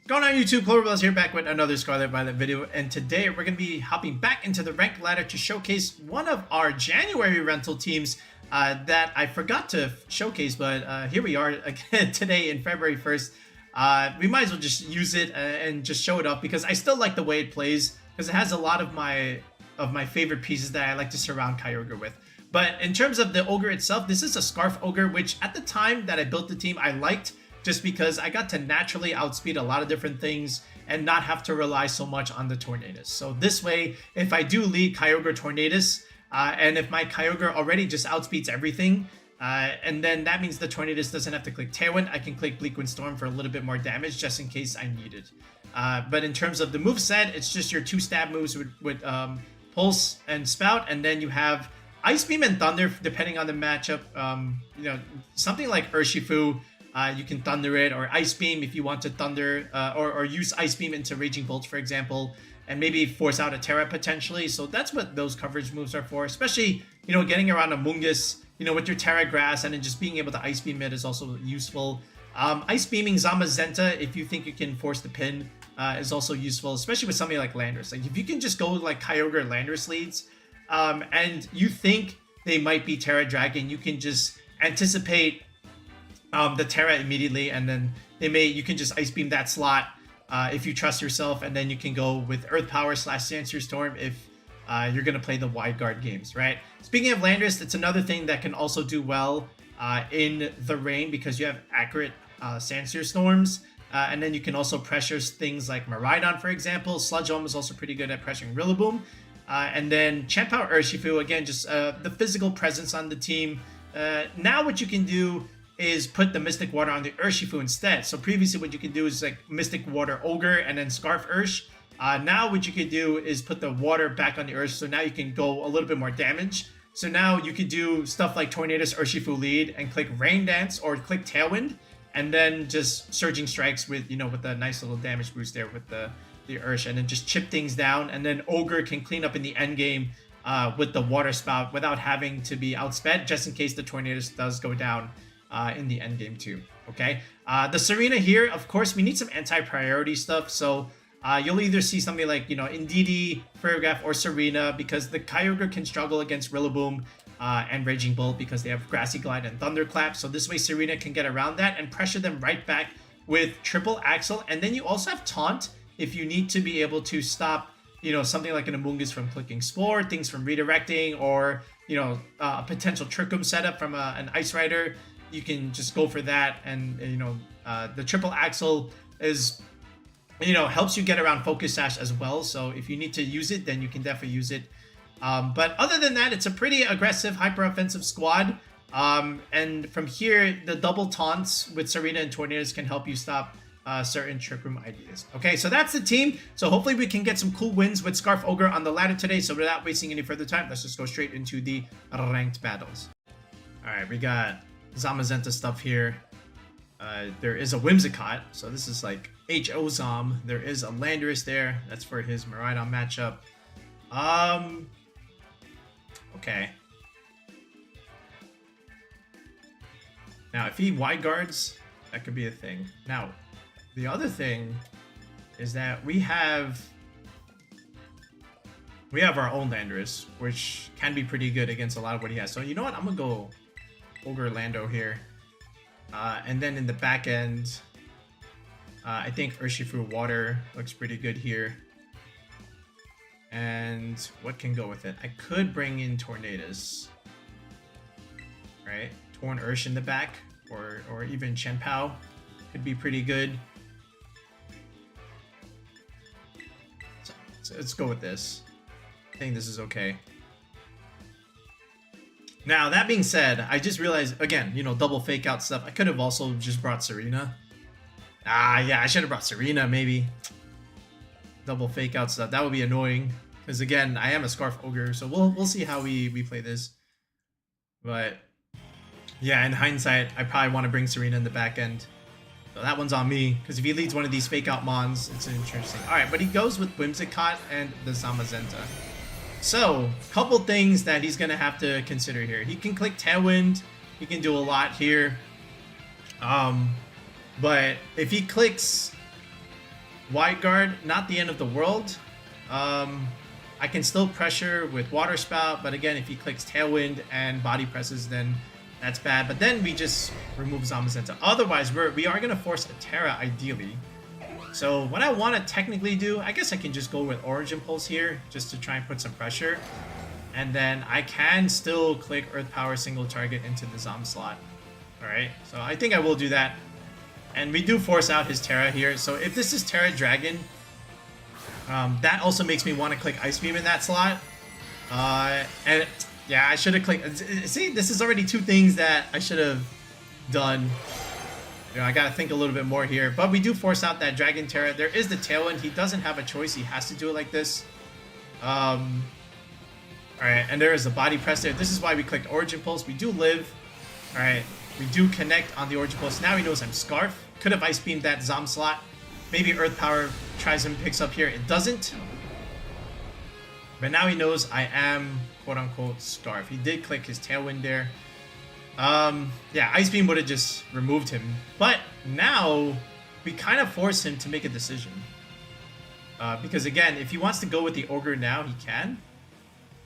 Going on YouTube, Cloverbells here back with another Scarlet Violet video, and today we're going to be hopping back into the ranked ladder to showcase one of our January rental teams that I forgot to showcase, but here we are again today in February 1st. We might as well just use it and just show it off because I still like the way it plays because it has a lot of my favorite pieces that I like to surround Kyogre with. But in terms of the Ogre itself, this is a Scarf Ogre, which at the time that I built the team I liked, just because I got to naturally outspeed a lot of different things and not have to rely so much on the Tornadus. So this way, if I do lead Kyogre Tornadus, and if my Kyogre already just outspeeds everything, and then that means the Tornadus doesn't have to click Tailwind, I can click Bleak Wind Storm for a little bit more damage just in case I need it. But in terms of the moveset, it's just your 2 stab moves with Pulse and Spout, and then you have Ice Beam and Thunder depending on the matchup. You know, something like Urshifu, you can Thunder it, or Ice Beam if you want to Thunder, or use Ice Beam into Raging Bolts, for example, and maybe force out a Tera potentially. So that's what those coverage moves are for, especially, you know, getting around Amoongus, you know, with your Tera Grass, and then just being able to Ice Beam it is also useful. Ice Beaming Zamazenta, if you think you can force the pin, is also useful, especially with something like Landorus. Like, if you can just go like Kyogre Landorus leads, and you think they might be Tera Dragon, you can just anticipate the Tera immediately, and then you can just Ice Beam that slot if you trust yourself, and then you can go with Earth Power / Sandsear Storm if you're going to play the wide guard games, right? Speaking of Landorus, it's another thing that can also do well in the rain because you have accurate Sandsear Storms, and then you can also pressure things like Miraidon, for example. Sludge Bomb is also pretty good at pressuring Rillaboom. And then Chien Pao Urshifu, again, just the physical presence on the team. Now what you can do is put the Mystic Water on the Urshifu instead. So previously what you could do is like Mystic Water Ogre and then Scarf Ursh. Now what you could do is put the water back on the Ursh, so now you can go a little bit more damage. So now you could do stuff like Tornadus Urshifu lead and click Rain Dance or click Tailwind, and then just Surging Strikes with, you know, with a nice little damage boost there with the Ursh, and then just chip things down, and then Ogre can clean up in the end game with the Water Spout without having to be outsped, just in case the Tornadus does go down in the end game too. Okay, the Tsareena here, of course, we need some anti-priority stuff, so you'll either see something like, you know, Indeedee, Ferrograph, or Tsareena, because the Kyogre can struggle against Rillaboom and Raging Bolt because they have Grassy Glide and Thunderclap. So this way Tsareena can get around that and pressure them right back with Triple Axle. And then you also have Taunt if you need to be able to stop, you know, something like an Amoongus from clicking Spore, things from redirecting, or, you know, a potential Trick Room setup from an Ice Rider. You can just go for that, and, you know, the Triple Axle is, you know, helps you get around Focus Sash as well. So if you need to use it, then you can definitely use it. But other than that, it's a pretty aggressive, hyper-offensive squad. And from here, the double taunts with Tsareena and Tornadus can help you stop certain Trick Room ideas. Okay, so that's the team. So hopefully we can get some cool wins with Scarf Ogre on the ladder today. So without wasting any further time, let's just go straight into the ranked battles. All right, we got Zamazenta stuff here. There is a Whimsicott, so this is like HO Zam. There is a Landorus there. That's for his Miraidon matchup. Okay. Now, if he wide guards, that could be a thing. Now, the other thing is that we have our own Landorus, which can be pretty good against a lot of what he has. So you know what? I'm gonna go Ogre Lando here. And then in the back end, I think Urshifu Water looks pretty good here. And what can go with it? I could bring in Tornadus, right? Torn Ursh in the back, or even Chien Pao could be pretty good. So let's go with this. I think this is okay. Now, that being said, I just realized, again, you know, double fake out stuff. I could have also just brought Tsareena. Yeah, I should have brought Tsareena, maybe. Double fake out stuff. That would be annoying. Because, again, I am a Scarf Ogre, so we'll see how we play this. But, yeah, in hindsight, I probably want to bring Tsareena in the back end. So that one's on me. Because if he leads one of these fake out Mons, it's interesting. Alright, but he goes with Whimsicott and the Zamazenta. So, couple things that he's going to have to consider here. He can click Tailwind. He can do a lot here. But if he clicks Wide Guard, not the end of the world. I can still pressure with Water Spout, but again, if he clicks Tailwind and body presses, then that's bad. But then we just remove Zamazenta. Otherwise, we are going to force a Tera, ideally. So what I want to technically do, I guess I can just go with Orange Impulse here, just to try and put some pressure. And then I can still click Earth Power single target into the Zam slot. Alright, so I think I will do that. And we do force out his Tera here. So if this is Tera Dragon, that also makes me want to click Ice Beam in that slot. And yeah, I should have clicked. See, this is already two things that I should have done. You know, I gotta think a little bit more here. But we do force out that Dragon Tera. There is the Tailwind. He doesn't have a choice. He has to do it like this. Alright, and there is a body press there. This is why we clicked Origin Pulse. We do live. Alright, we do connect on the Origin Pulse. Now he knows I'm Scarf. Could have Ice Beamed that Zom slot. Maybe Earth Power tries and picks up here. It doesn't. But now he knows I am quote-unquote Scarf. He did click his Tailwind there. Yeah, Ice Beam would have just removed him. But now we kind of force him to make a decision. Because again, if he wants to go with the Ogre now, he can.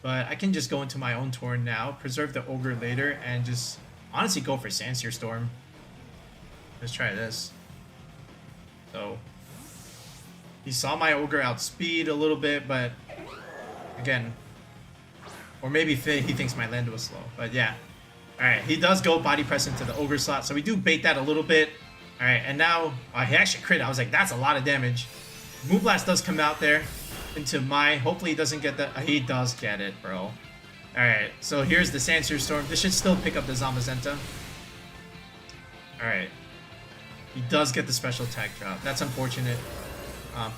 But I can just go into my own Torn now, preserve the Ogre later, and just honestly go for Sandsear Storm. Let's try this. So, he saw my Ogre outspeed a little bit, but again, or maybe he thinks my land was slow, but yeah. Alright, he does go body press into the Ogre slot, so we do bait that a little bit. Alright, and now, he actually crit. I was like, that's a lot of damage. Moonblast does come out there into my, hopefully he doesn't get the, he does get it, bro. Alright, so here's the Sandsear Storm. This should still pick up the Zamazenta. Alright. He does get the special attack drop. That's unfortunate.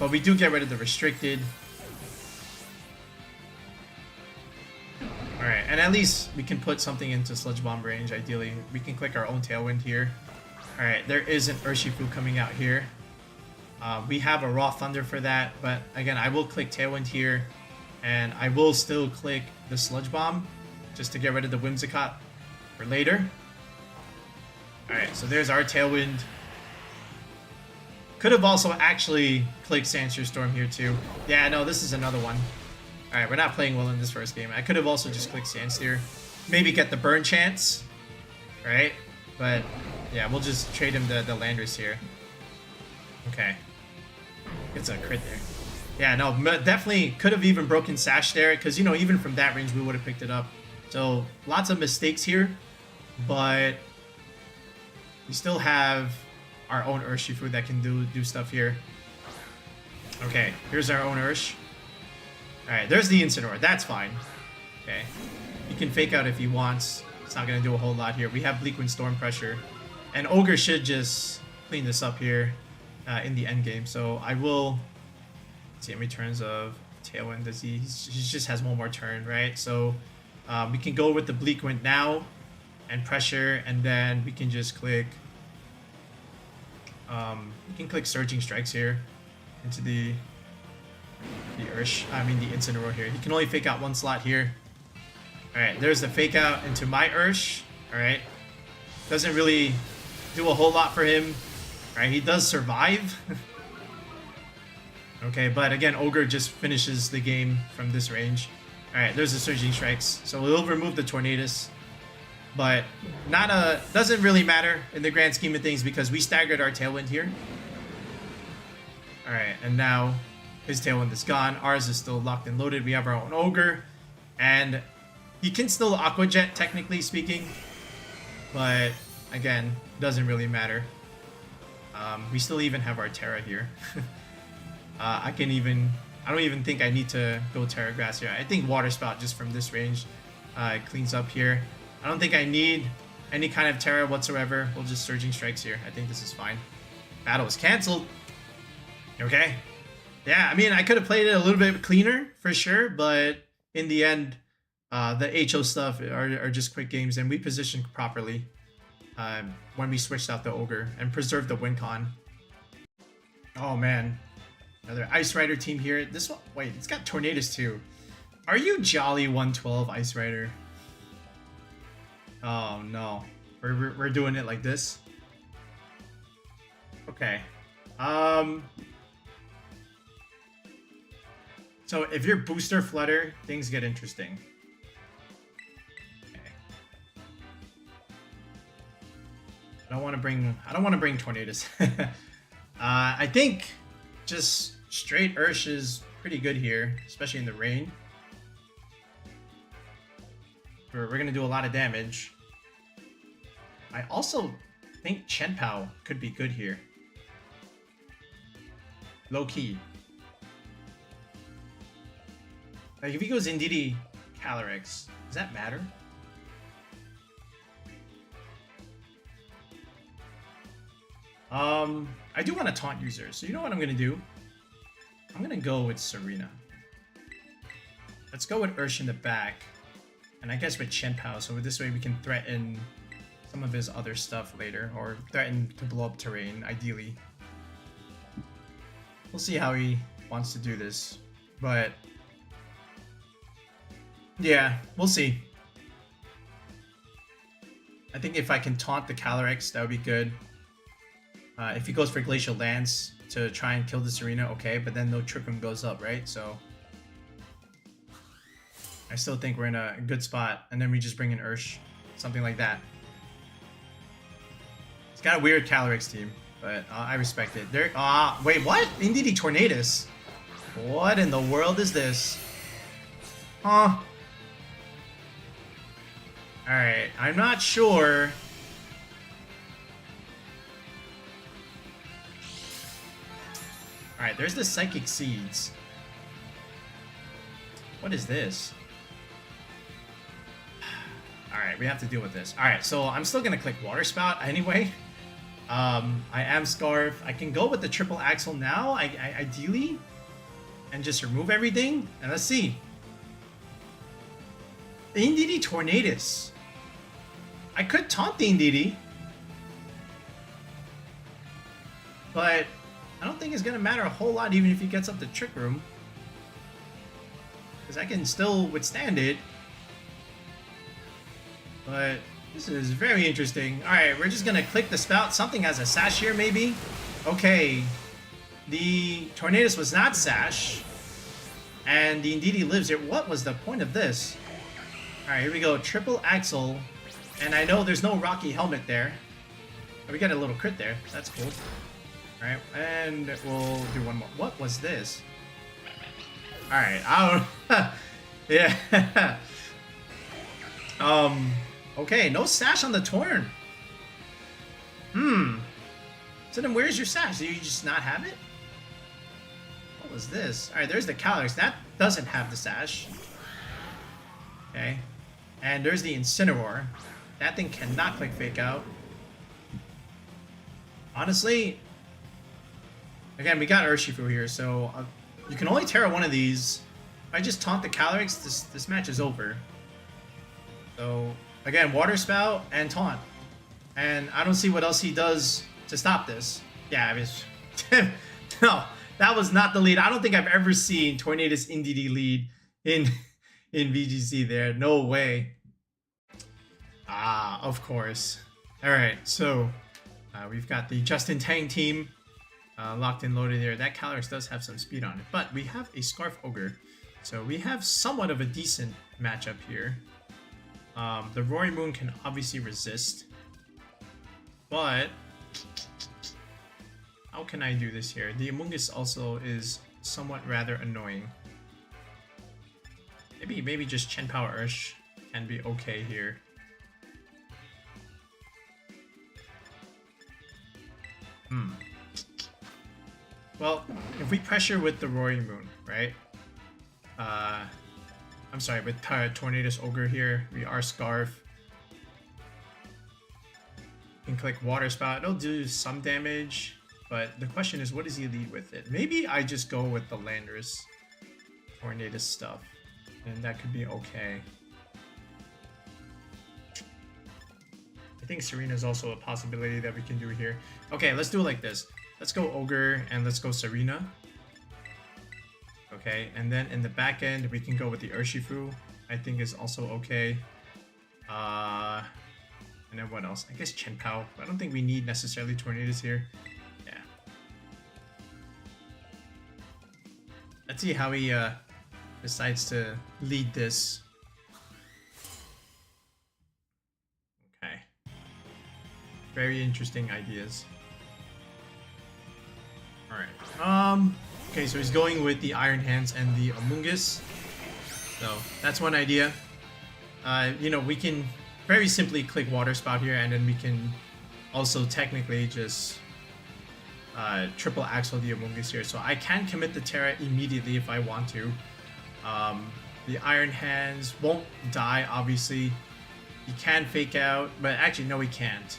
But we do get rid of the restricted. Alright, and at least we can put something into Sludge Bomb range, ideally. We can click our own Tailwind here. Alright, there is an Urshifu coming out here. We have a Raw Thunder for that, but again, I will click Tailwind here. And I will still click the Sludge Bomb, just to get rid of the Whimsicott for later. Alright, so there's our Tailwind. Could have also actually clicked Sandsear Storm here too. Yeah, no, this is another one. Alright, we're not playing well in this first game. I could have also just clicked Sandsear. Maybe get the burn chance. Right? But, yeah, we'll just trade him the Landorus here. Okay. It's a crit there. Yeah, no, definitely could have even broken Sash there. Because, you know, even from that range, we would have picked it up. So, lots of mistakes here. But we still have our own Urshifu that can do stuff here. Okay, here's our own Ursh. Alright, there's the Incineroar. That's fine. Okay. He can fake out if he wants. It's not going to do a whole lot here. We have Bleakwind Storm pressure. And Ogre should just clean this up here in the end game. So I will... Let's see how many turns of Tailwind does he... He just has one more turn, right? So we can go with the Bleakwind now and pressure. And then we can just click... we can click Surging Strikes here into the Incineroar here. He can only fake out one slot here. Alright, there's the fake out into my Ursh. Alright. Doesn't really do a whole lot for him. Alright, he does survive. Okay, but again, Ogre just finishes the game from this range. Alright, there's the Surging Strikes. So we'll remove the Tornadus. But doesn't really matter in the grand scheme of things because we staggered our Tailwind here. Alright, and now his Tailwind is gone. Ours is still locked and loaded. We have our own Ogre. And he can still Aqua Jet, technically speaking. But, again, doesn't really matter. We still even have our Tera here. I don't even think I need to go Tera Grass here. I think Water Spout, just from this range, cleans up here. I don't think I need any kind of Tera whatsoever. We'll just Surging Strikes here. I think this is fine. Battle is cancelled. Okay. Yeah, I mean, I could have played it a little bit cleaner, for sure, but in the end, the HO stuff are just quick games, and we positioned properly when we switched out the Ogre and preserved the win con. Oh, man. Another Ice Rider team here. This one, wait, it's got Tornadus too. Are you jolly 112 Ice Rider? Oh, no. We're doing it like this? Okay. So if you're booster Flutter, things get interesting. Okay. I don't want to bring Tornadus. I think just straight Ursh is pretty good here, especially in the rain. We're gonna do a lot of damage. I also think Chien Pao could be good here. Low key. Like if he goes Indeedee Calyrex, does that matter? I do want to taunt users, so you know what I'm gonna do? I'm gonna go with Tsareena. Let's go with Ursh in the back. And I guess with Chien Pao, so this way we can threaten some of his other stuff later, or threaten to blow up terrain, ideally. We'll see how he wants to do this, but yeah, we'll see. I think if I can taunt the Calyrex, that would be good. If he goes for Glacial Lance to try and kill the Tsareena, okay, but then no Trick Room goes up, right? So I still think we're in a good spot, and then we just bring in Ursh, something like that. It's got a weird Calyrex team, but I respect it. There, wait, what? Indeedee Tornadus. What in the world is this? Huh? Alright, I'm not sure. Alright, there's the Psychic Seeds. What is this? Alright, we have to deal with this. Alright, so I'm still gonna click Water Spout anyway. I am Scarf. I can go with the triple Axle now, ideally, and just remove everything. And let's see. The Indeedee Tornadus. I could taunt the Indeedee, but I don't think it's gonna matter a whole lot, even if he gets up the Trick Room, because I can still withstand it. But this is very interesting. Alright, we're just gonna click the Spout. Something has a Sash here, maybe? Okay. The Tornadus was not Sash. And the Indeedee lives here. What was the point of this? Alright, here we go. Triple Axle. And I know there's no Rocky Helmet there. But we got a little crit there. That's cool. Alright, and we'll do one more. What was this? Alright, I don't... yeah. Okay, no Sash on the Torn. So then where's your Sash? Do you just not have it? What was this? Alright, there's the Calyrex. That doesn't have the Sash. Okay. And there's the Incineroar. That thing cannot click Fake Out. Honestly, again, we got Urshifu here, so you can only Tera one of these. If I just taunt the Calyrex, this match is over. So, again, Water Spout and Taunt. And I don't see what else he does to stop this. Yeah, I mean, no, that was not the lead. I don't think I've ever seen Tornadus Indeedee lead in VGC there. No way. Ah, of course. Alright, so we've got the Justin Tang team locked and loaded there. That Calyrex does have some speed on it, but we have a Scarf Ogre. So we have somewhat of a decent matchup here. The Roaring Moon can obviously resist, but how can I do this here? The Amoongus also is somewhat rather annoying. Maybe just Chien Pao Ursh can be okay here. Well, if we pressure with the Roaring Moon, right? I'm sorry, with Tornadus Ogre here, we are Scarf. You can click Water Spout. It'll do some damage, but the question is, what does he lead with it? Maybe I just go with the Landorus Tornadus stuff, and that could be okay. I think Tsareena is also a possibility that we can do here. Okay, let's do it like this. Let's go Ogre and let's go Tsareena. Okay, and then in the back end, we can go with the Urshifu. I think is also okay. And then what else? I guess Chien Pao. I don't think we need necessarily Tornadus here. Yeah. Let's see how he decides to lead this. Okay. Very interesting ideas. Alright. Okay, so he's going with the Iron Hands and the Amoongus. So that's one idea. You know, we can very simply click Water Spout here, and then we can also technically just triple Axle the Amoongus here. So I can commit the Tera immediately if I want to. The Iron Hands won't die, obviously. He can fake out, but actually, no, he can't.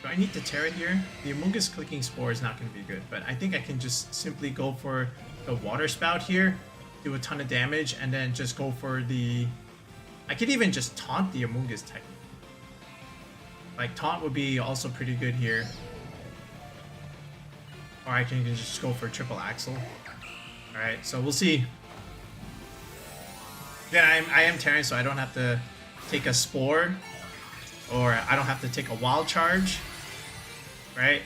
Do I need the Tera here? The Amoongus clicking Spore is not going to be good, but I think I can just simply go for the Water Spout here, do a ton of damage, and then just go for the... I could even just taunt the Amoongus technically. Like, taunt would be also pretty good here. Or I can just go for triple Axle. Alright, so we'll see. Yeah, I am Terran, so I don't have to take a Spore. Or I don't have to take a Wild Charge. Right?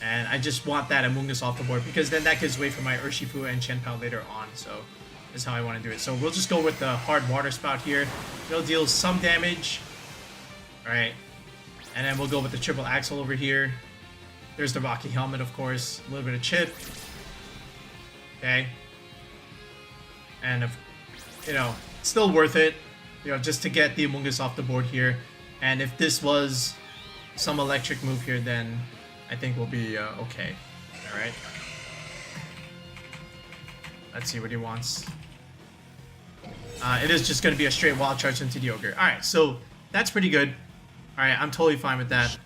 And I just want that Amoongus off the board, because then that gives way for my Urshifu and Chien Pao later on. So that's how I want to do it. So we'll just go with the hard Water Spout here. It'll deal some damage. Alright. And then we'll go with the triple Axle over here. There's the Rocky Helmet, of course. A little bit of chip. Okay. And, if, you know, still worth it. You know, just to get the Amoongus off the board here. And if this was some electric move here, then I think we'll be okay. Alright. Let's see what he wants. It is just going to be a straight Wild Charge into the Ogre. Alright, so that's pretty good. Alright, I'm totally fine with that.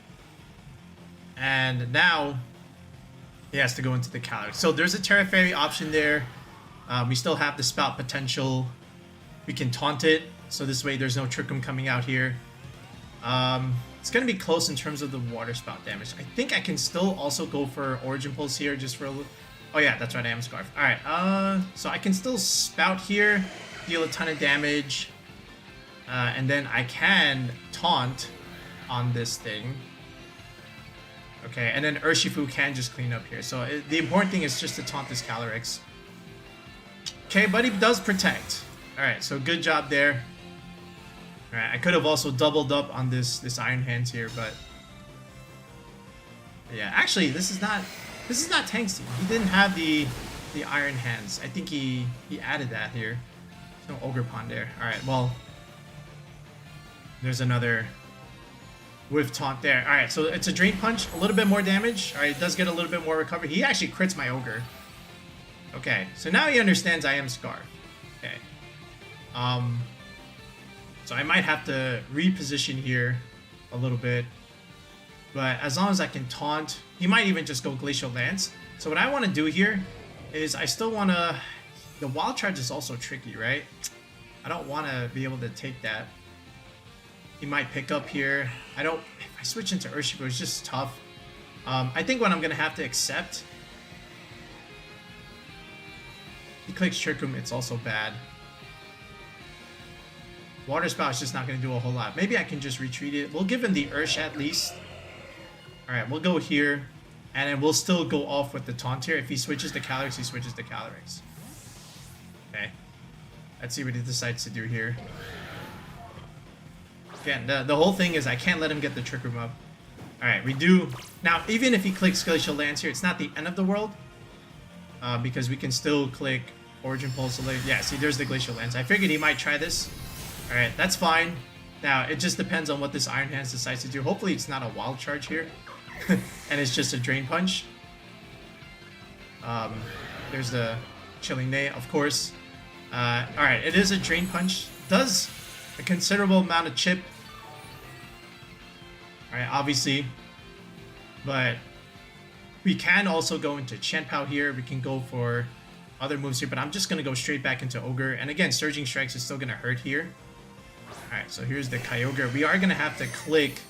And now he has to go into the Calyrex. So there's a Tera Fairy option there. We still have the Spout potential. We can taunt it, so this way there's no Trick Room coming out here. It's going to be close in terms of the Water Spout damage. I think I can still also go for Origin Pulse here just for a little... Oh yeah, that's right, I am Scarf. Alright, so I can still Spout here, deal a ton of damage. And then I can taunt on this thing. Okay, and then Urshifu can just clean up here. So the important thing is just to taunt this Calyrex. Okay, but he does protect. Alright, so good job there. Alright, I could have also doubled up on this Iron Hands here, but... Yeah, actually, this is not Tanksy. He didn't have the Iron Hands. I think he added that here. There's no Ogre Pond there. Alright, well... There's another... with taunt there. Alright, so it's a Drain Punch, a little bit more damage. Alright, it does get a little bit more recovery. He actually crits my Ogre. Okay, so now he understands I am Scarf. Okay. So I might have to reposition here a little bit. But as long as I can taunt, he might even just go Glacial Lance. So what I want to do here is I still want to... The Wild Charge is also tricky, right? I don't want to be able to take that. He might pick up here. If I switch into Urshifu, it's just tough. I think what I'm going to have to accept... He clicks Trick Room, it's also bad. Water Spout is just not going to do a whole lot. Maybe I can just retreat it. We'll give him the Ursh at least. Alright, we'll go here. And then we'll still go off with the taunt here. If he switches to Calyrex, he switches to Calyrex. Okay. Let's see what he decides to do here. Again, the whole thing is I can't let him get the Trick Room up. Alright, we do... Now, even if he clicks Glacial Lance here, it's not the end of the world. Because we can still click Origin Pulse. Yeah, see, there's the Glacial Lance. I figured he might try this. Alright, that's fine. Now, it just depends on what this Iron Hands decides to do. Hopefully it's not a Wild Charge here. And it's just a Drain Punch. There's the Chilling Neigh, of course. Alright, it is a Drain Punch. Does a considerable amount of chip. Alright, obviously. But we can also go into Chien Pao here. We can go for other moves here. But I'm just going to go straight back into Ogre. And again, Surging Strikes is still going to hurt here. Alright, so here's the Kyogre. We are going to have to click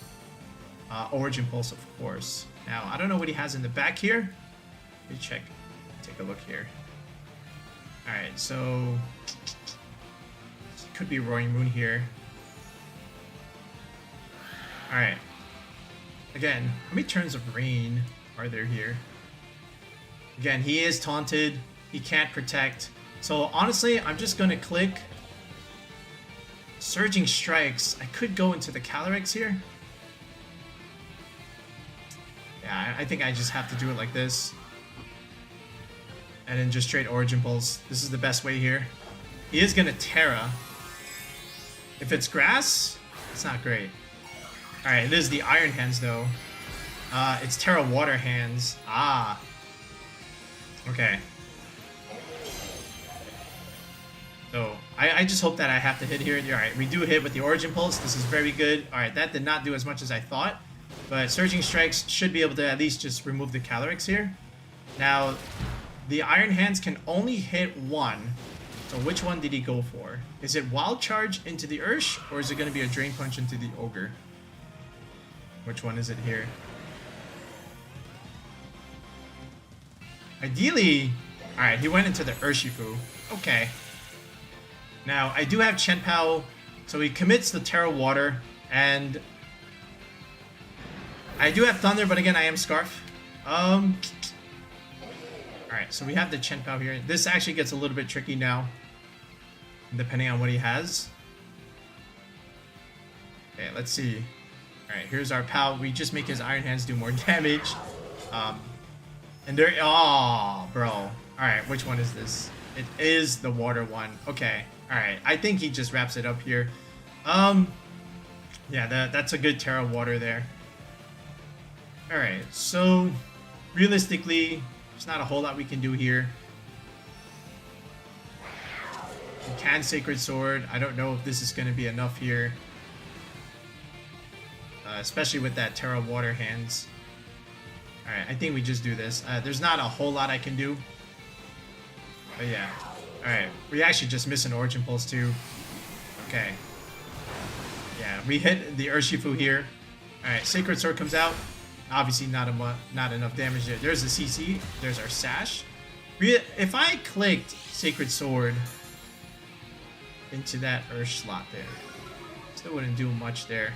Origin Pulse, of course. Now, I don't know what he has in the back here. Let me check. Take a look here. Alright, so... Could be Roaring Moon here. Alright. Again, how many turns of rain are there here? Again, he is taunted. He can't protect. So honestly, I'm just gonna click Surging Strikes. I could go into the Calyrex here. Yeah, I think I just have to do it like this. And then just straight Origin Pulse. This is the best way here. He is gonna Tera. If it's grass, it's not great. Alright, it is the Iron Hands though. It's Tera Water Hands. Ah. Okay. So, I just hope that I have to hit here. Alright, we do hit with the Origin Pulse. This is very good. Alright, that did not do as much as I thought. But Surging Strikes should be able to at least just remove the Calyrex here. Now, the Iron Hands can only hit one. So which one did he go for? Is it Wild Charge into the Ursh, or is it going to be a Drain Punch into the Ogre? Which one is it here? Ideally... Alright, he went into the Urshifu. Okay. Now, I do have Chien Pao, so he commits the Tera Water, and... I do have Thunder, but again, I am Scarf. Alright, so we have the Chien Pao here. This actually gets a little bit tricky now, depending on what he has. Okay, let's see. Alright, here's our Pao. We just make his Iron Hands do more damage. And there... Oh, bro. Alright, which one is this? It is the water one. Okay. Alright, I think he just wraps it up here. Yeah, that's a good Tera Water there. Alright, so realistically, there's not a whole lot we can do here. We can Sacred Sword. I don't know if this is going to be enough here. Especially with that Tera Water Hands. Alright, I think we just do this. There's not a whole lot I can do. But yeah. Alright, we actually just missed an Origin Pulse too. Okay. Yeah, we hit the Urshifu here. Alright, Sacred Sword comes out. Obviously not enough damage there. There's a CC. There's our Sash. If I clicked Sacred Sword into that Ursh slot there, still wouldn't do much there.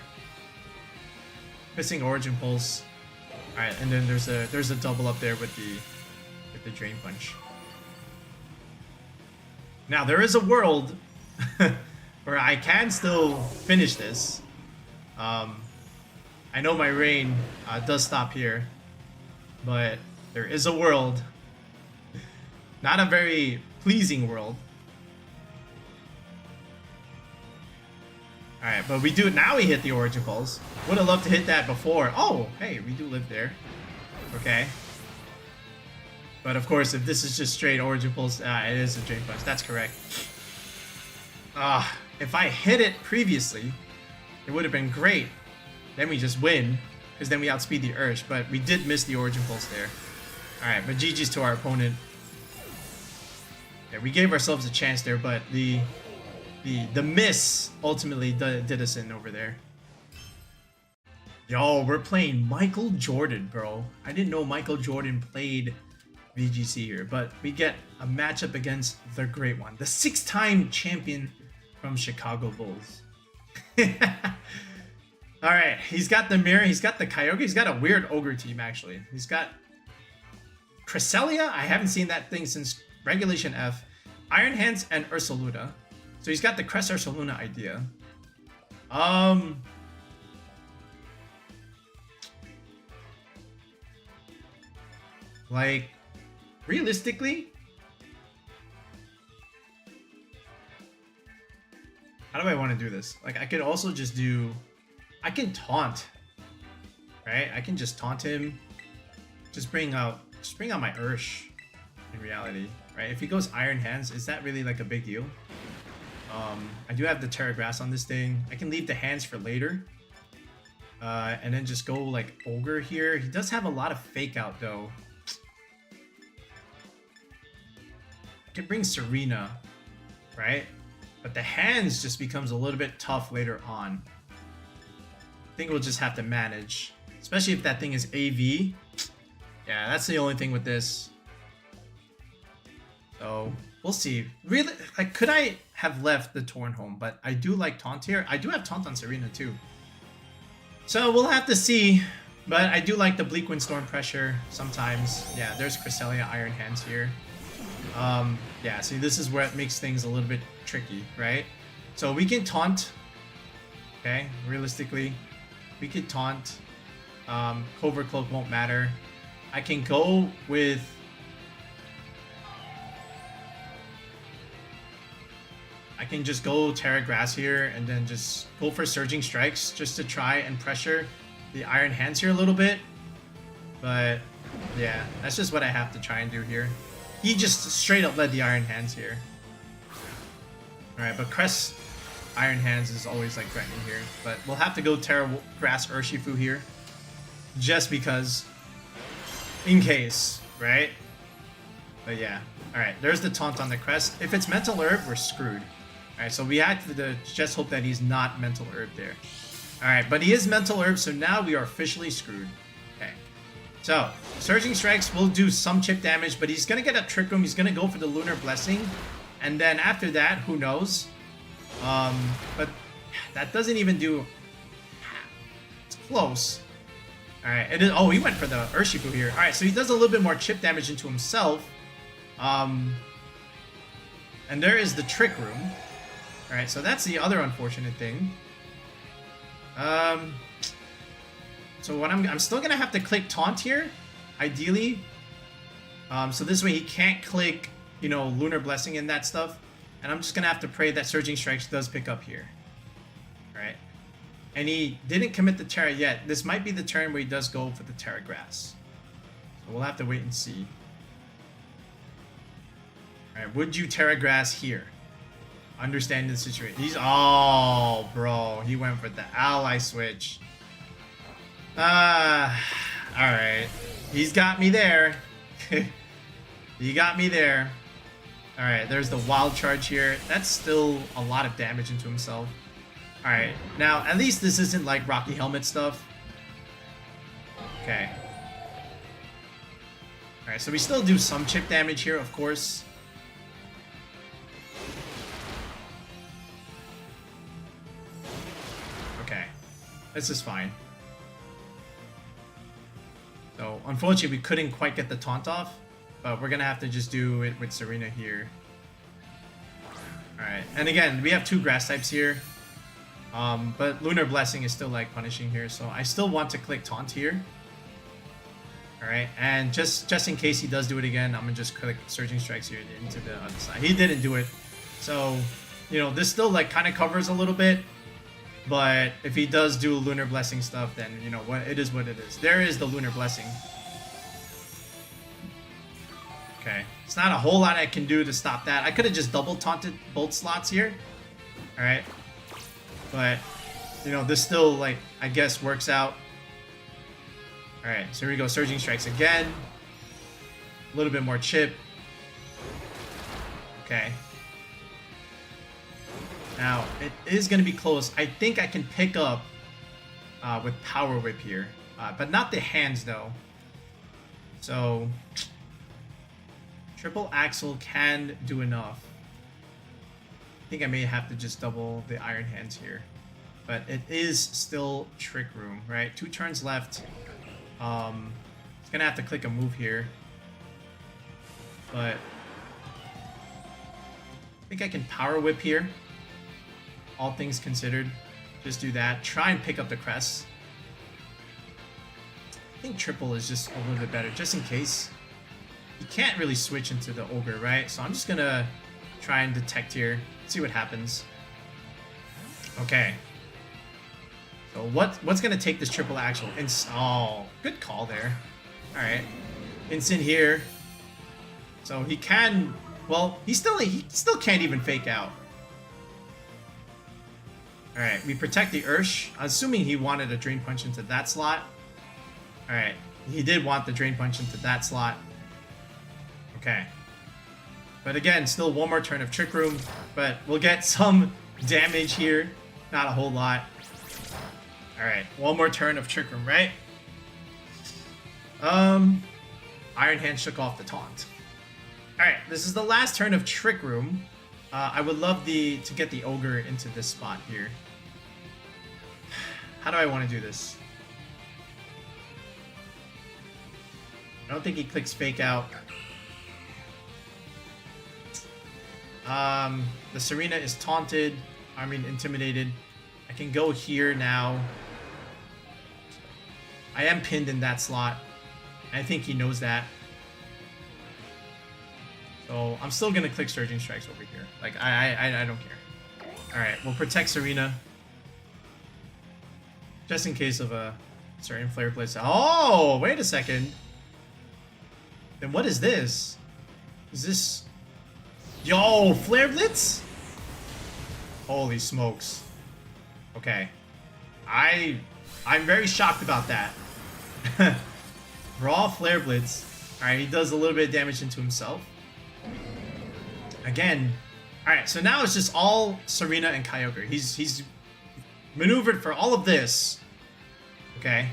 Missing Origin Pulse. Alright, and then there's a double up there with the Drain Punch. Now there is a world where I can still finish this. I know my reign does stop here, but there is a world. Not a very pleasing world. Alright, but we do... Now we hit the Origin Pulse. Would have loved to hit that before. Oh, hey, we do live there. Okay. But of course, if this is just straight Origin Pulse, it is a Drain Punch. That's correct. If I hit it previously, it would have been great. Then we just win, because then we outspeed the Ursh. But we did miss the Origin Pulse there. Alright, but GG's to our opponent. Yeah, we gave ourselves a chance there, but the miss ultimately did us in over there. Yo, we're playing Michael Jordan, bro. I didn't know Michael Jordan played VGC here, but we get a matchup against the Great One, the 6-time champion from Chicago Bulls. Alright, he's got the Mirror, he's got the Kyogre, he's got a weird Ogre team actually. He's got Cresselia, I haven't seen that thing since Regulation F, Iron Hands, and Ursaluna. So he's got the Ursaluna idea. Like, realistically, how do I want to do this? Like, I could also just do... I can taunt, right? I can just taunt him. Just bring out my Ursh, in reality, right? If he goes Iron Hands, is that really like a big deal? I do have the Terra Grass on this thing. I can leave the hands for later. And then just go like Ogre here. He does have a lot of Fake Out though. I can bring Tsareena, right? But the hands just becomes a little bit tough later on. I think we'll just have to manage. Especially if that thing is AV. Yeah, that's the only thing with this. So, we'll see. Really, like, could I have left the Torn home? But I do like Taunt here. I do have Taunt on Tsareena too. So, we'll have to see. But I do like the Bleak Wind Storm pressure sometimes. Yeah, there's Cresselia Iron Hands here. Yeah, see, this is where it makes things a little bit tricky, right? So we can taunt. Okay, realistically, we could taunt. Covert Cloak won't matter. I can go with... I can just go Tera Grass here and then just go for Surging Strikes just to try and pressure the Iron Hands here a little bit. But yeah, that's just what I have to try and do here. He just straight up led the Iron Hands here. Alright, but Cress Iron Hands is always like threatening here. But we'll have to go Tera Grass Urshifu here. Just because. In case, right? But yeah. Alright, there's the taunt on the Crest. If it's Mental Herb, we're screwed. Alright, so we have to just hope that he's not Mental Herb there. Alright, but he is Mental Herb, so now we are officially screwed. Okay. So, Surging Strikes will do some chip damage, but he's going to get a Trick Room. He's going to go for the Lunar Blessing. And then after that, who knows? But that doesn't even do... It's close. Alright, it is... Oh, he went for the Urshifu here. Alright, so he does a little bit more chip damage into himself. And there is the Trick Room. Alright, so that's the other unfortunate thing. So what I'm still gonna have to click Taunt here, ideally. So this way he can't click, you know, Lunar Blessing and that stuff. And I'm just gonna have to pray that Surging Strikes does pick up here. Alright. And he didn't commit the Tera yet. This might be the turn where he does go for the Tera Grass. So we'll have to wait and see. Alright, would you Tera Grass here? Understanding the situation. He's... Oh, bro. He went for the ally switch. Alright. He's got me there. He got me there. Alright, there's the Wild Charge here. That's still a lot of damage into himself. Alright, now at least this isn't like Rocky Helmet stuff. Okay. Alright, so we still do some chip damage here, of course. Okay. This is fine. So, unfortunately, we couldn't quite get the taunt off, but we're gonna have to just do it with Tsareena here. Alright, and again, we have two grass types here. But Lunar Blessing is still like punishing here, so I still want to click Taunt here. Alright, and just in case he does do it again, I'm gonna just click Surging Strikes here into the other side. He didn't do it, so, you know, this still like kind of covers a little bit. But if he does do Lunar Blessing stuff, then, you know, what it is what it is. There is the Lunar Blessing. Okay. It's not a whole lot I can do to stop that. I could have just double taunted both slots here. Alright. But, you know, this still, like, I guess works out. Alright, so here we go. Surging Strikes again. A little bit more chip. Okay. Now, it is going to be close. I think I can pick up with Power Whip here. But not the hands, though. So, Triple Axle can do enough. I think I may have to just double the Iron Hands here. But it is still Trick Room, right? 2 turns left. It's going to have to click a move here. But I think I can Power Whip here. All things considered, just do that. Try and pick up the Crest. I think triple is just a little bit better, just in case. You can't really switch into the Ogre, right? So I'm just gonna try and detect here, see what happens. Okay. So what's gonna take this triple axle? Oh, good call there. All right, Incin here. So he can. Well, he still can't even fake out. Alright, we protect the Ursh. Assuming he wanted a Drain Punch into that slot. Alright, he did want the Drain Punch into that slot. Okay. But again, still one more turn of Trick Room. But we'll get some damage here. Not a whole lot. Alright, one more turn of Trick Room, right? Iron Hand shook off the taunt. Alright, this is the last turn of Trick Room. I would love to get the Ogre into this spot here. How do I want to do this? I don't think he clicks Fake Out. The Tsareena is taunted. I mean, intimidated. I can go here now. I am pinned in that slot. I think he knows that. So I'm still gonna click Surging Strikes over here. Like I don't care. All right, we'll protect Tsareena just in case of a certain Flare Blitz. Oh, wait a second. Then what is this? Is this? Yo, Flare Blitz? Holy smokes. Okay. I'm very shocked about that. Raw Flare Blitz. Alright, he does a little bit of damage into himself. Again. Alright, so now it's just all Tsareena and Kyogre. He's maneuvered for all of this. Okay.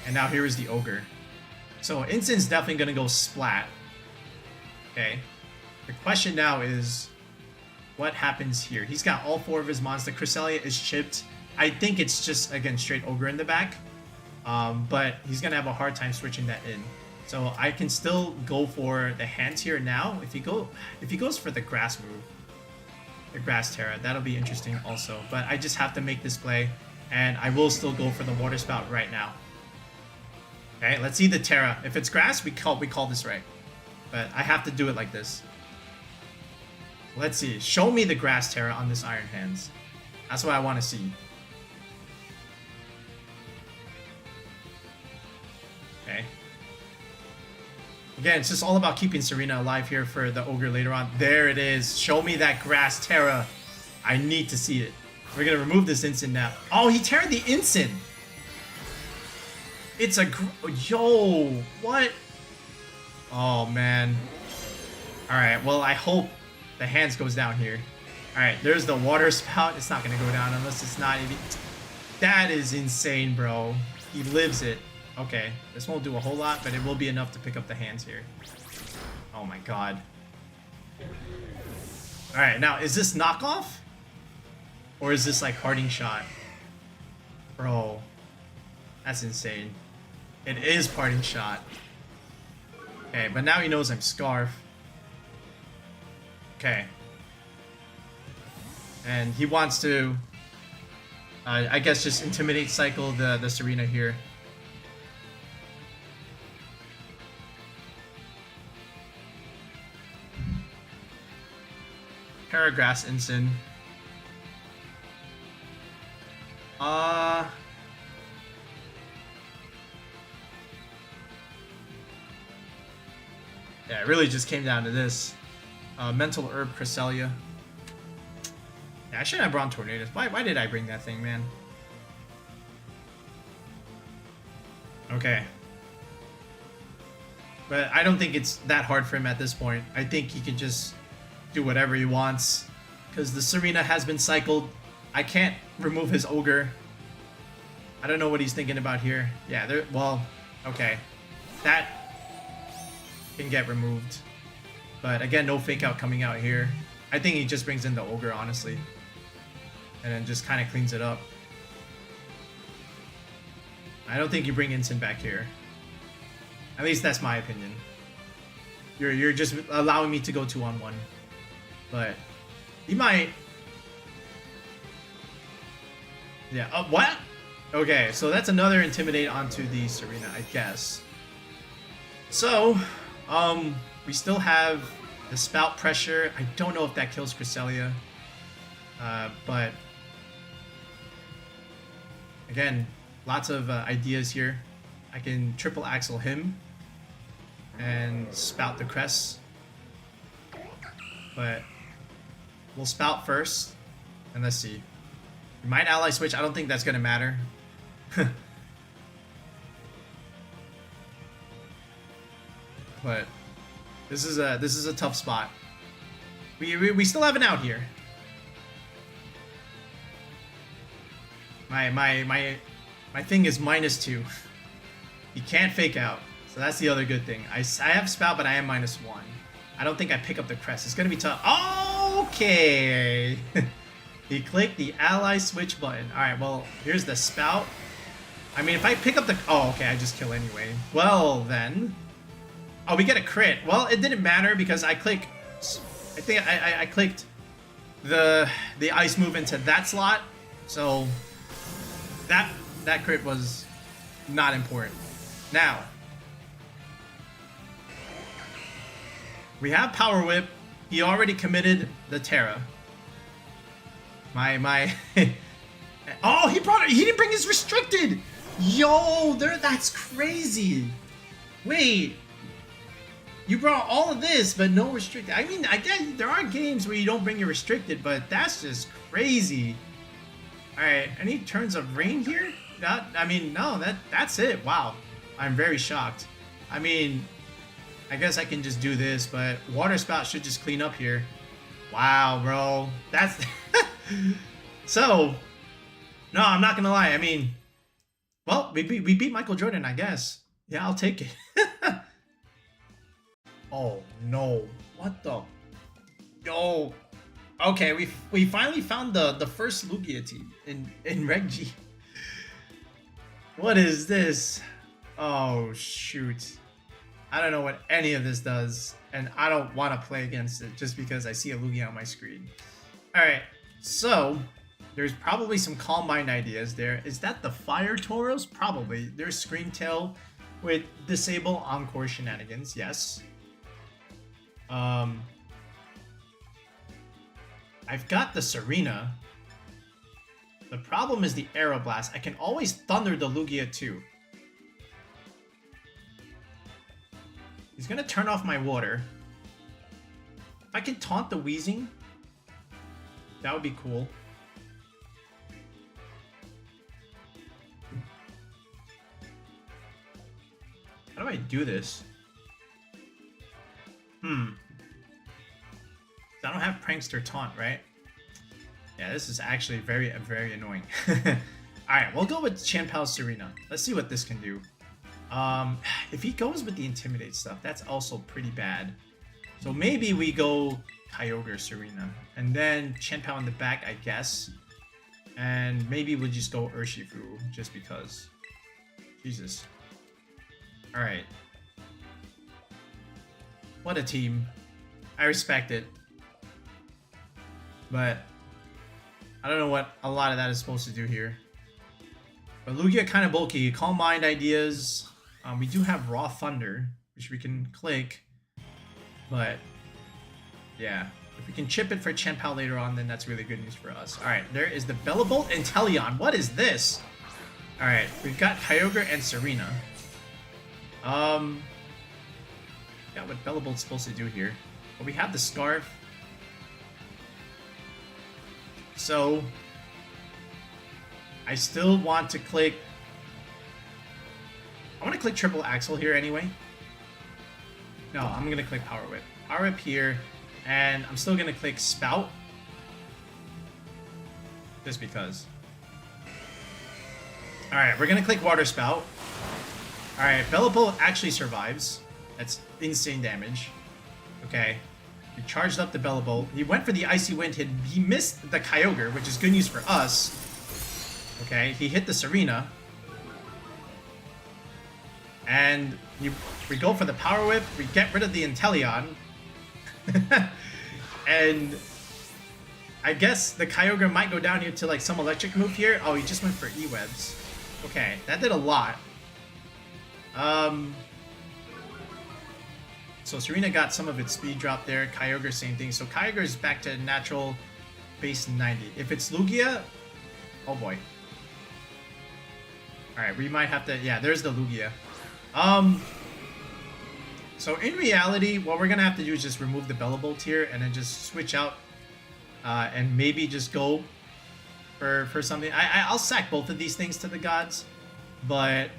And now here is the Ogre. So Incin's definitely gonna go Splat. Okay. The question now is, what happens here? He's got all 4 of his monsters. Cresselia is chipped. I think it's just, again, straight Ogre in the back. But he's going to have a hard time switching that in. So I can still go for the hands here now. If he goes for the grass move, the grass Tera, that'll be interesting also. But I just have to make this play. And I will still go for the Water Spout right now. Okay, let's see the Tera. If it's grass, we call this right. But I have to do it like this. Let's see. Show me the grass Tera on this Iron Hands. That's what I want to see. Okay. Again, it's just all about keeping Tsareena alive here for the Ogre later on. There it is. Show me that grass Tera. I need to see it. We're going to remove this Incin now. Oh, he teared the Incin. It's a... Yo, what? Oh, man. Alright, well, I hope the hands goes down here. Alright, there's the Water Spout. It's not going to go down unless it's not even... That is insane, bro. He lives it. Okay, this won't do a whole lot, but it will be enough to pick up the hands here. Oh my god. Alright, now, is this knockoff? Or is this like Harding Shot? Bro. That's insane. It is Parting Shot. Okay, but now he knows I'm Scarf. Okay. And he wants to, I guess, just Intimidate Cycle the Tsareena here. Paragrass Incin. Yeah, it really just came down to this. Mental Herb Cresselia. Yeah, I shouldn't have brought Tornadus. Why did I bring that thing, man? Okay. But I don't think it's that hard for him at this point. I think he can just do whatever he wants. Because the Tsareena has been cycled. I can't remove his Ogre. I don't know what he's thinking about here. Yeah, well, okay. That can get removed. But again, no fake out coming out here. I think he just brings in the Ogre, honestly. And then just kind of cleans it up. I don't think you bring Incin back here. At least that's my opinion. You're just allowing me to go 2-on-1. But he might. Yeah, what? Okay, so that's another Intimidate onto the Tsareena, I guess. So, we still have the Spout Pressure. I don't know if that kills Cresselia. But, again, lots of ideas here. I can triple axle him and spout the Cress. But we'll spout first, and let's see. We might ally switch. I don't think that's gonna matter. But this is a tough spot. We still have an out here. My thing is -2. He can't fake out, so that's the other good thing. I have Spout, but I am -1. I don't think I pick up the Crest. It's gonna be tough. Okay. He clicked the ally switch button. All right, well, here's the Spout. I mean, if I pick up the... Oh, okay, I just kill anyway. Well, then... Oh, we get a crit. Well, it didn't matter because I click I think I clicked the ice move into that slot, so that crit was not important. Now we have Power Whip. He already committed the Tera. My oh, he brought it. He didn't bring his restricted. Yo, that's crazy. Wait, you brought all of this, but no restricted. I mean, I guess there are games where you don't bring your restricted, but that's just crazy. All right, any turns of rain here? I mean, no, that's it. Wow, I'm very shocked. I mean, I guess I can just do this, but Water Spout should just clean up here. Wow, bro, that's so. No, I'm not gonna lie. I mean, well, we beat Michael Jordan, I guess. Yeah, I'll take it. Oh no! What the? Yo. Okay, we finally found the first Lugia team in Reg G. What is this? Oh shoot! I don't know what any of this does, and I don't want to play against it just because I see a Lugia on my screen. All right, so there's probably some Calm Mind ideas there. Is that the Fire Tauros? Probably. There's Screamtail with Disable Encore Shenanigans. Yes. I've got the Tsareena. The problem is the Aeroblast. I can always Thunder the Lugia too. He's gonna turn off my water. If I can taunt the Weezing, that would be cool. How do I do this? I don't have Prankster Taunt, right? Yeah, this is actually very annoying. Alright, we'll go with Chien Pao Tsareena. Let's see what this can do. If he goes with the Intimidate stuff, that's also pretty bad. So maybe we go Kyogre Tsareena. And then Chien Pao in the back, I guess. And maybe we'll just go Urshifu, just because. Jesus. Alright. What a team. I respect it. But I don't know what a lot of that is supposed to do here. But Lugia kind of bulky. Calm Mind ideas. We do have Raw Thunder, which we can click. But yeah, if we can chip it for Chien Pao later on, then that's really good news for us. Alright, there is the Bellibolt Inteleon. What is this? Alright, we've got Kyogre and Tsareena. Got what Bellibolt's supposed to do here. But we have the Scarf. So I still want to click. I want to click Triple Axle here anyway. No, I'm going to click Power Whip. Power Whip here. And I'm still going to click Spout. Just because. Alright, we're going to click Water Spout. Alright, Bellibolt actually survives. That's insane damage. Okay. We charged up the Bellibolt. He went for the Icy Wind hit. He missed the Kyogre, which is good news for us. Okay, he hit the Tsareena. And we go for the Power Whip. We get rid of the Inteleon. And I guess the Kyogre might go down here to like some electric move here. Oh, he just went for E-Webs. Okay, that did a lot. So Tsareena got some of its speed drop there. Kyogre, same thing. So Kyogre is back to natural base 90. If it's Lugia, oh boy. Alright, we might have to, yeah, there's the Lugia. So in reality, what we're gonna have to do is just remove the Bellibolt here and then just switch out and maybe just go for something. I'll sack both of these things to the gods, but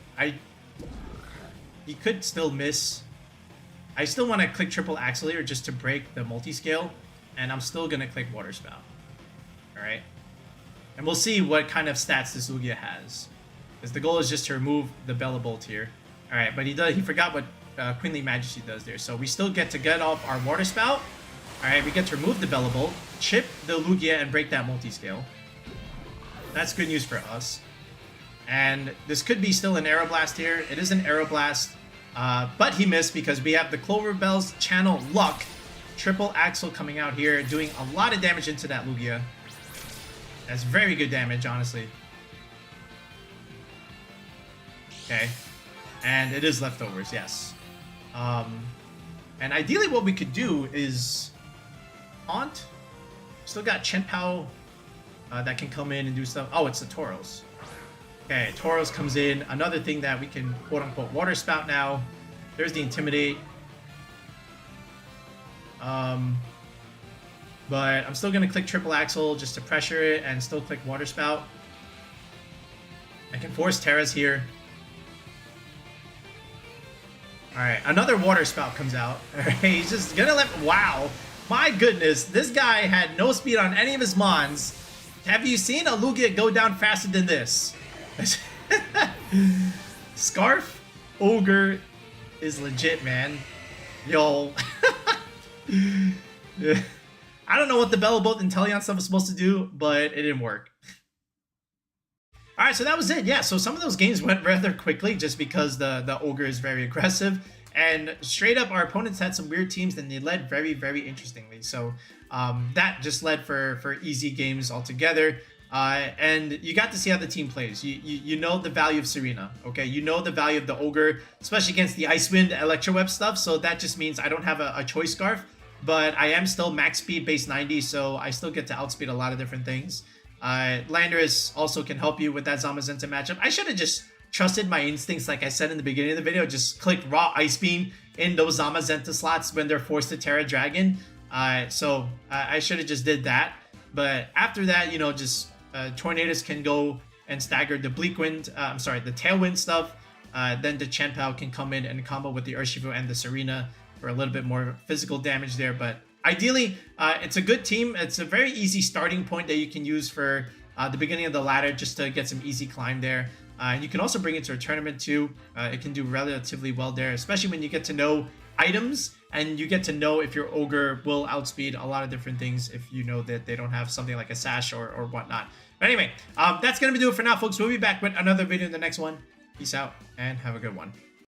he could still miss. I still want to click Triple Axle here just to break the multi-scale, and I'm still going to click Water Spout. Alright? And we'll see what kind of stats this Lugia has. Because the goal is just to remove the Bellibolt here. Alright, but he forgot what Queenly Majesty does there. So we still get to get off our Water Spout. Alright, we get to remove the Bellibolt, chip the Lugia, and break that multi-scale. That's good news for us. And this could be still an Aeroblast here. It is an Aeroblast. But he missed because we have the Clover Bell's Channel Luck. Triple Axle coming out here, doing a lot of damage into that Lugia. That's very good damage, honestly. Okay. And it is leftovers, yes. And ideally what we could do is Taunt. Still got Chien Pao that can come in and do stuff. Oh, it's the Tauros. Okay, Tauros comes in. Another thing that we can quote-unquote Water Spout now. There's the Intimidate. But I'm still going to click Triple Axle just to pressure it and still click Water Spout. I can force Teras here. Alright, another Water Spout comes out. Alright, he's just going to let... Wow. My goodness, this guy had no speed on any of his Mons. Have you seen a Lugia go down faster than this? Scarf Ogre is legit, man. Yo. I don't know what the Bellibolt Inteleon stuff was supposed to do, but it didn't work. Alright, so that was it. Yeah, so some of those games went rather quickly just because the Ogre is very aggressive. And straight up, our opponents had some weird teams and they led very, very interestingly. So that just led for easy games altogether. And you got to see how the team plays. You know the value of Tsareena, okay? You know the value of the Ogre, especially against the Ice Wind, Electro Web stuff. So that just means I don't have a Choice Scarf, but I am still max speed base 90, so I still get to outspeed a lot of different things. Landorus also can help you with that Zamazenta matchup. I should have just trusted my instincts, like I said in the beginning of the video. Just click raw Ice Beam in those Zamazenta slots when they're forced to Tera Dragon. So I should have just did that. But after that, you know, just Tornadus can go and stagger the Bleak Wind, I'm sorry, the Tailwind stuff. Then the Chien Pao can come in and combo with the Urshifu and the Tsareena for a little bit more physical damage there. But ideally, it's a good team. It's a very easy starting point that you can use for the beginning of the ladder just to get some easy climb there. You can also bring it to a tournament too. It can do relatively well there, especially when you get to know items and you get to know if your Ogre will outspeed a lot of different things if you know that they don't have something like a Sash or whatnot. But anyway, that's going to do it for now, folks. We'll be back with another video in the next one. Peace out and have a good one.